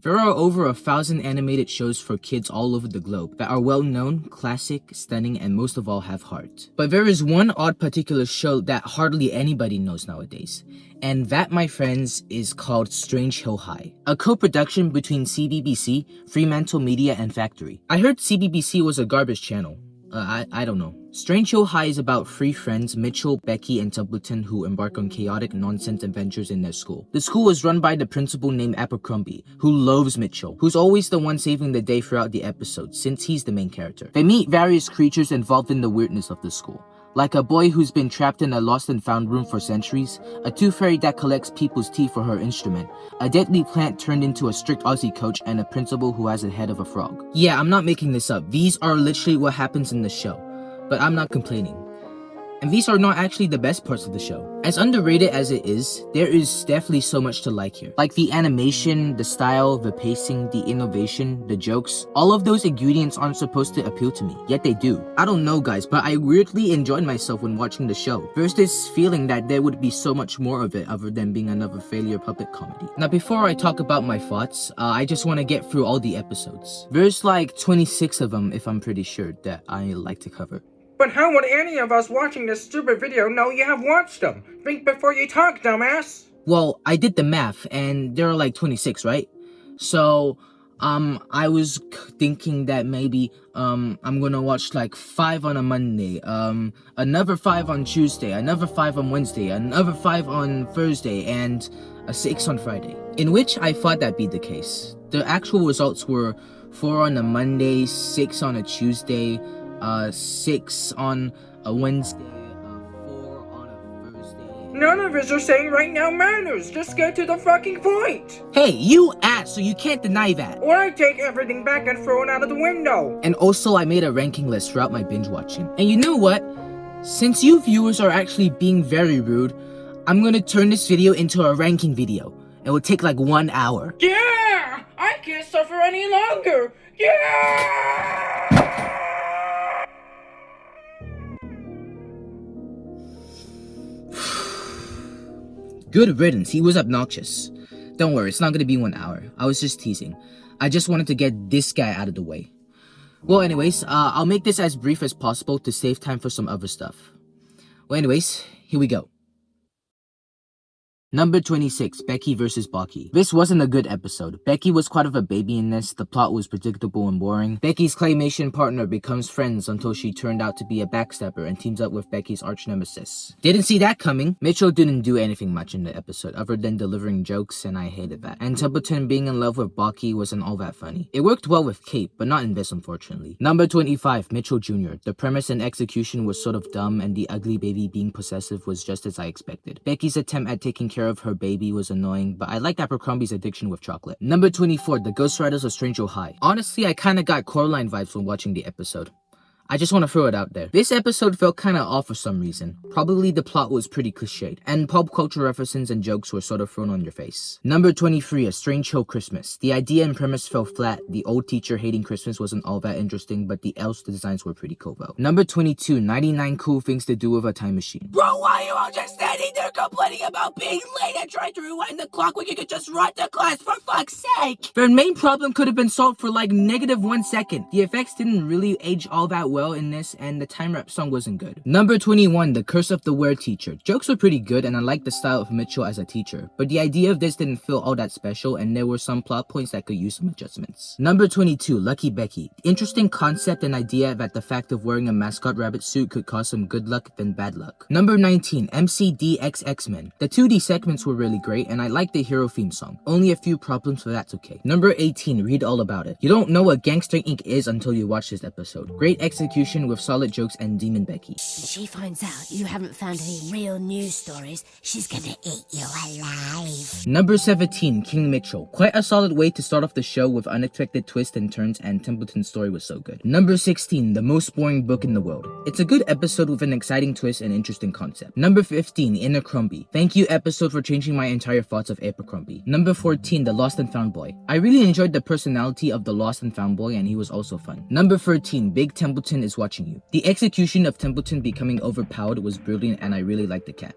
There are over 1,000 animated shows for kids all over the globe that are well known, classic, stunning, and most of all have heart. But there is one odd particular show that hardly anybody knows nowadays. And that, my friends, is called Strange Hill High, a co-production between CBBC, Fremantle Media, and Factory. I heard CBBC was a garbage channel. I don't know. Strange Hill High is about three friends, Mitchell, Becky, and Templeton, who embark on chaotic nonsense adventures in their school. The school is run by the principal named Abercrombie, who loathes Mitchell, who's always the one saving the day throughout the episode, since he's the main character. They meet various creatures involved in the weirdness of the school, like a boy who's been trapped in a lost and found room for centuries, a tooth fairy that collects people's teeth for her instrument, a deadly plant turned into a strict Aussie coach, and a principal who has the head of a frog. Yeah, I'm not making this up. These are literally what happens in the show. But I'm not complaining. And these are not actually the best parts of the show. As underrated as it is, there is definitely so much to like here. Like the animation, the style, the pacing, the innovation, the jokes. All of those ingredients aren't supposed to appeal to me, yet they do. I don't know guys, but I weirdly enjoyed myself when watching the show. There's this feeling that there would be so much more of it other than being another failure puppet comedy. Now before I talk about my thoughts, I just want to get through all the episodes. There's like 26 of them if I'm pretty sure that I like to cover. But how would any of us watching this stupid video know you have watched them? Think before you talk, dumbass! Well, I did the math, and there are like 26, right? So, I was thinking that maybe, I'm gonna watch like 5 on a Monday, another 5 on Tuesday, another 5 on Wednesday, another 5 on Thursday, and a 6 on Friday. In which I thought that'd be the case. The actual results were 4 on a Monday, 6 on a Tuesday, 6 on a Wednesday, 4 on a Thursday. None of us are saying right now manners. Just get to the fucking point. Hey, you asked, so you can't deny that. Or I take everything back and throw it out of the window. And also, I made a ranking list throughout my binge watching. And you know what? Since you viewers are actually being very rude, I'm gonna turn this video into a ranking video. It will take like 1 hour. Yeah! I can't suffer any longer. Yeah! Good riddance, he was obnoxious. Don't worry, it's not gonna be 1 hour. I was just teasing. I just wanted to get this guy out of the way. Well, anyways, I'll make this as brief as possible to save time for some other stuff. Well, anyways, here we go. Number 26, Becky vs. Baki. This wasn't a good episode. Becky was quite of a baby in this, the plot was predictable and boring. Becky's claymation partner becomes friends until she turned out to be a backstabber and teams up with Becky's arch nemesis. Didn't see that coming. Mitchell didn't do anything much in the episode other than delivering jokes, and I hated that. And Templeton being in love with Baki wasn't all that funny. It worked well with Kate, but not in this unfortunately. Number 25, Mitchell Jr. The premise and execution was sort of dumb, and the ugly baby being possessive was just as I expected. Becky's attempt at taking care of her baby was annoying, but I liked Abercrombie's addiction with chocolate. Number 24, The Ghost Riders of Strange Hill High. Honestly, I kinda got Coraline vibes when watching the episode. I just want to throw it out there. This episode felt kinda off for some reason. Probably the plot was pretty cliched, and pop culture references and jokes were sort of thrown on your face. Number 23, A Strange Hill Christmas. The idea and premise fell flat. The old teacher hating Christmas wasn't all that interesting, but the elves designs were pretty cool though. Number 22, 99 Cool Things to Do with a Time Machine. Bro, why are you all just standing there complaining about being late and trying to rewind the clock when you could just run to class, for fuck's sake? Their main problem could have been solved for like -1 second. The effects didn't really age all that well in this, and the time rap song wasn't good. Number 21, The Curse of the Were Teacher. Jokes were pretty good, and I liked the style of Mitchell as a teacher, but the idea of this didn't feel all that special, and there were some plot points that could use some adjustments. Number 22, Lucky Becky. Interesting concept and idea that the fact of wearing a mascot rabbit suit could cause some good luck than bad luck. Number 19, MCDX X-Men. The 2D segments were really great, and I liked the hero theme song. Only a few problems, but that's okay. Number 18, Read All About It. You don't know what Gangster Inc. is until you watch this episode. Great execution with solid jokes and Demon Becky. When she finds out you haven't found any real news stories, she's gonna eat you alive. Number 17, King Mitchell. Quite a solid way to start off the show with unexpected twists and turns, and Templeton's story was so good. Number 16, The Most Boring Book in the World. It's a good episode with an exciting twist and interesting concept. Number 15, Abercrombie. Thank you episode for changing my entire thoughts of Abercrombie. Number 14, The Lost and Found Boy. I really enjoyed the personality of the Lost and Found Boy, and he was also fun. Number 13, Big Templeton is Watching You. The execution of Templeton becoming overpowered was brilliant, and I really liked the cat.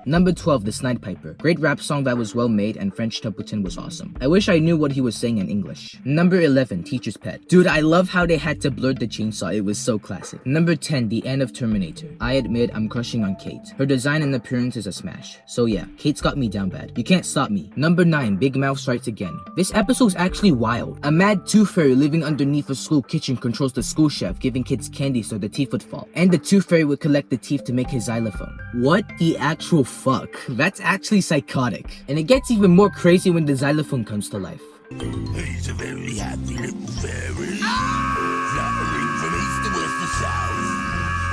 Number 12, The Snide Piper. Great rap song that was well made, and French Templeton was awesome. I wish I knew what he was saying in English. Number 11, Teacher's Pet. Dude, I love how they had to blur the chainsaw, it was so classic. Number 10, The End of Terminator. I admit I'm crushing on Kate. Her design and appearance is a smash. So yeah, Kate's got me down bad. You can't stop me. Number 9, Big Mouth Strikes Again. This episode's actually wild. A mad tooth fairy living underneath a school kitchen controls the school chef, giving kids candy so the teeth would fall. And the tooth fairy would collect the teeth to make his xylophone. What the actual fuck? That's actually psychotic. And it gets even more crazy when the xylophone comes to life. He's a very happy little fairy, fluttering from east to west to south.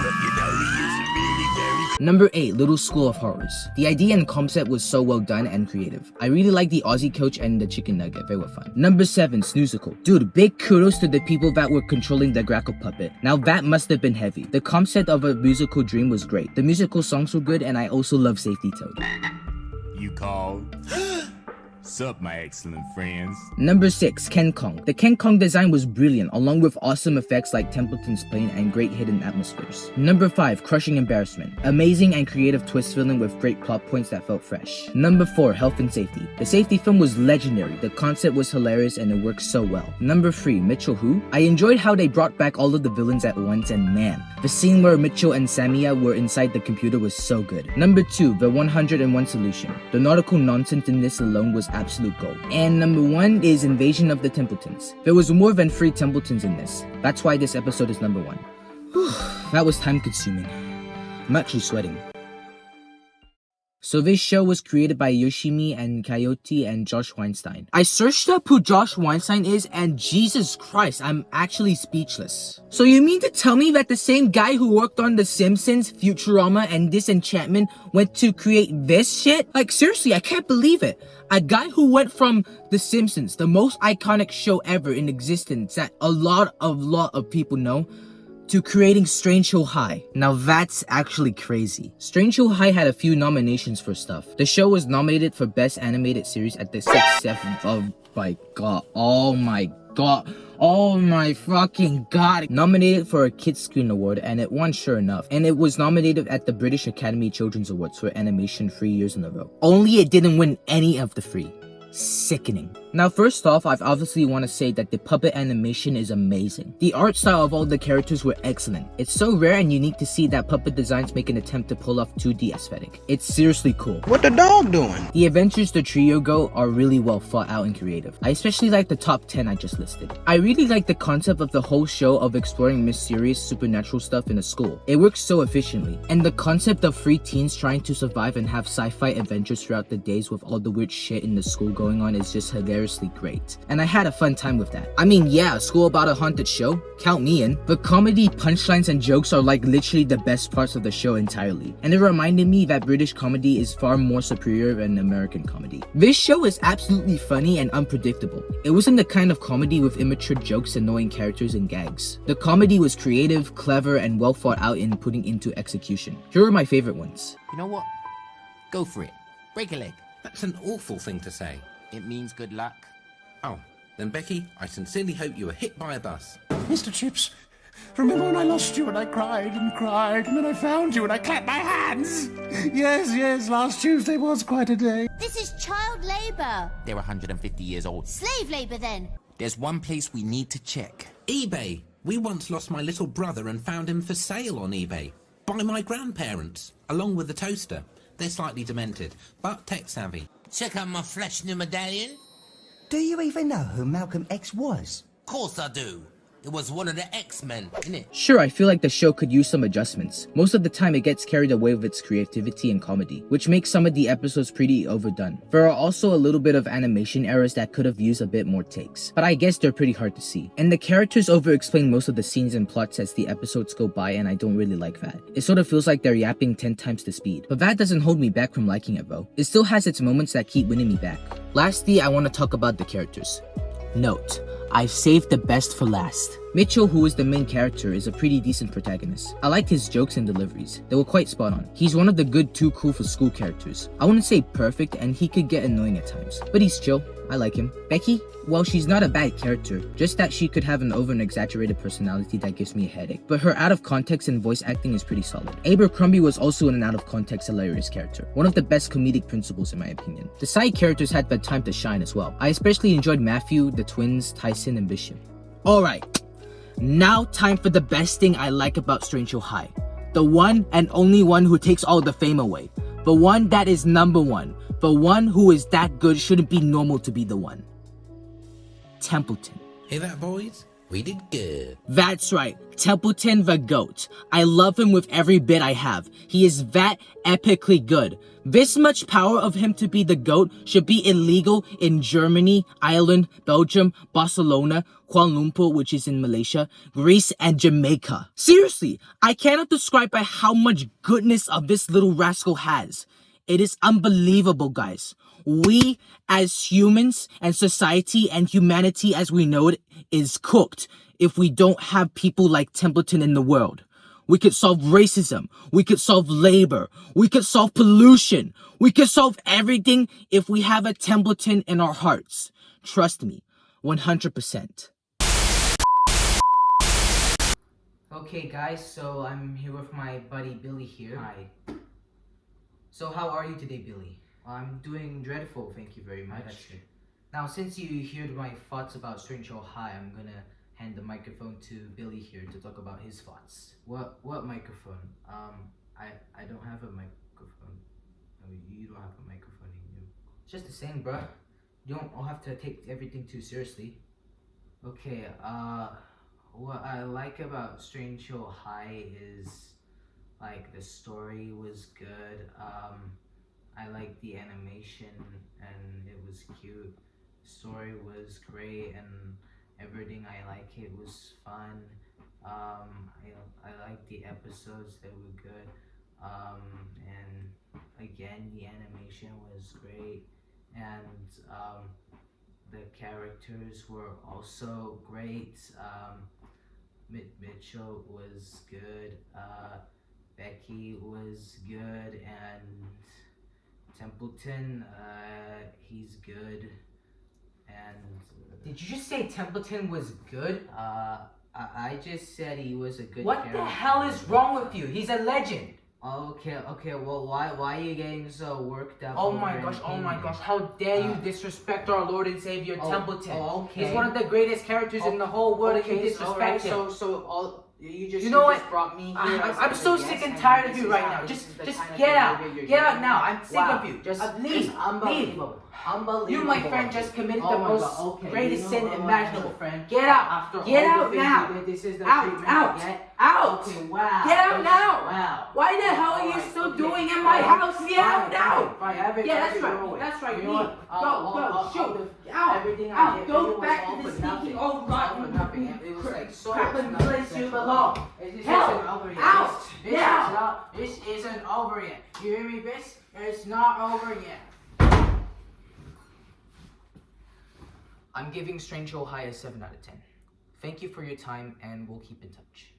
But you know he isn't really very. Number 8, Little School of Horrors. The idea and concept was so well done and creative. I really like the Aussie coach and the chicken nugget, they were fun. Number 7, Snoozicle. Dude, big kudos to the people that were controlling the Grackle puppet. Now that must have been heavy. The concept of a musical dream was great. The musical songs were good, and I also love Safety Toad. You called? Sup, my excellent friends? Number 6, Ken Kong. The Ken Kong design was brilliant, along with awesome effects like Templeton's plane and great hidden atmospheres. Number 5, Crushing Embarrassment. Amazing and creative twist filling with great plot points that felt fresh. Number 4, Health and Safety. The safety film was legendary, the concept was hilarious, and it worked so well. Number 3, Mitchell Who. I enjoyed how they brought back all of the villains at once, and man, the scene where Mitchell and Samia were inside the computer was so good. Number 2, The 101 Solution. The nautical nonsense in this alone was absolute gold. And number 1 is Invasion of the Templetons. There was more than 3 Templetons in this. That's why this episode is number 1. Whew, that was time consuming. I'm actually sweating. So this show was created by Yoshimi and Coyote and Josh Weinstein. I searched up who Josh Weinstein is, and Jesus Christ, I'm actually speechless. So you mean to tell me that the same guy who worked on The Simpsons, Futurama, and Disenchantment went to create this shit? Like seriously, I can't believe it. A guy who went from The Simpsons, the most iconic show ever in existence that a lot of people know, to creating Strange Hill High. Now that's actually crazy. Strange Hill High had a few nominations for stuff. The show was nominated for Best Animated Series at the 6th, 7th, oh my god, oh my god, oh my fucking god. Nominated for a Kids Screen Award, and it won sure enough. And it was nominated at the British Academy Children's Awards for animation 3 years in a row. Only it didn't win any of the 3. Sickening. Now first off, I obviously want to say that the puppet animation is amazing. The art style of all the characters were excellent. It's so rare and unique to see that puppet designs make an attempt to pull off 2D aesthetic. It's seriously cool. What the dog doing? The adventures the trio go are really well thought out and creative. I especially like the top 10 I just listed. I really like the concept of the whole show of exploring mysterious supernatural stuff in a school. It works so efficiently. And the concept of 3 teens trying to survive and have sci-fi adventures throughout the days with all the weird shit in the school going on is just hilariously great. And I had a fun time with that. I mean, yeah, a school about a haunted show? Count me in. The comedy, punchlines, and jokes are like literally the best parts of the show entirely. And it reminded me that British comedy is far more superior than American comedy. This show is absolutely funny and unpredictable. It wasn't the kind of comedy with immature jokes, annoying characters, and gags. The comedy was creative, clever, and well thought out in putting into execution. Here are my favorite ones. You know what? Go for it. Break a leg. That's an awful thing to say. It means good luck. Oh, then Becky, I sincerely hope you were hit by a bus. Mr. Chips, remember when I lost you and I cried, and then I found you and I clapped my hands? Yes, last Tuesday was quite a day. This is child labour. They're 150 years old. Slave labour then. There's one place we need to check. eBay. We once lost my little brother and found him for sale on eBay. By my grandparents, along with the toaster. They're slightly demented, but tech-savvy. Check out my fresh new medallion. Do you even know who Malcolm X was? Of course I do. It was one of the X-Men, innit? Sure, I feel like the show could use some adjustments. Most of the time it gets carried away with its creativity and comedy, which makes some of the episodes pretty overdone. There are also a little bit of animation errors that could have used a bit more takes, but I guess they're pretty hard to see. And the characters over-explain most of the scenes and plots as the episodes go by, and I don't really like that. It sort of feels like they're yapping 10 times the speed. But that doesn't hold me back from liking it though. It still has its moments that keep winning me back. Lastly, I want to talk about the characters. Note, I've saved the best for last. Mitchell, who is the main character, is a pretty decent protagonist. I liked his jokes and deliveries. They were quite spot on. He's one of the good too cool for school characters. I wouldn't say perfect, and he could get annoying at times, but he's chill. I like him. Becky? Well, she's not a bad character, just that she could have an over and exaggerated personality that gives me a headache. But her out of context and voice acting is pretty solid. Abercrombie was also an out of context hilarious character. One of the best comedic principles in my opinion. The side characters had the time to shine as well. I especially enjoyed Matthew, the twins, Tyson, and Bishop. Alright, now time for the best thing I like about Strange Hill High. The one and only one who takes all the fame away. The one that is number one. The one who is that good shouldn't be normal to be the one. Templeton. Hear that, boys? We did good. That's right, Templeton the GOAT. I love him with every bit I have. He is that epically good. This much power of him to be the GOAT should be illegal in Germany, Ireland, Belgium, Barcelona, Kuala Lumpur, which is in Malaysia, Greece, and Jamaica. Seriously, I cannot describe by how much goodness of this little rascal has. It is unbelievable, guys. We, as humans and society and humanity as we know it, is cooked if we don't have people like Templeton in the world. We could solve racism. We could solve labor. We could solve pollution. We could solve everything if we have a Templeton in our hearts. Trust me, 100%. Okay, guys, so I'm here with my buddy Billy here. Hi. So how are you today, Billy? I'm doing dreadful, thank you very much. Now, since you heard my thoughts about Strange Hill High, I'm gonna hand the microphone to Billy here to talk about his thoughts. What microphone? I don't have a microphone. No, you don't have a microphone in you. It's just the same, bruh. You don't all have to take everything too seriously. Okay, what I like about Strange Hill High is, like, the story was good. I liked the animation and it was cute. The story was great and everything I like it was fun. I liked the episodes, they were good. And again, the animation was great and the characters were also great. Mitchell was good. Becky was good, and Templeton, he's good. And did you just say Templeton was good? I just said he was a good character. What the hell is wrong with you? He's a legend. Okay, well, why are you getting so worked up? Oh my gosh, how dare you disrespect our Lord and Savior Templeton? Okay. He's one of the greatest characters in the whole world, and you disrespect him. You know what? Brought me here. I'm so sick and tired of you right now. Just get out. Get out now. I'm sick of you. Just leave. Unbelievable. You, my friend, just committed the most greatest sin imaginable. Get out. Get out now. This is the out. Okay, wow. Get out now. Wow. Why the hell are you still doing in my house? Get out now. Yeah, that's right. Leave. Go. Shoot. Out. Go back to the sneaky old rotten crap and place you belong. Hell, out. Now. This isn't over yet. You hear me, bitch? It's not over yet. I'm giving Strange Hill High a 7 out of 10. Thank you for your time, and we'll keep in touch.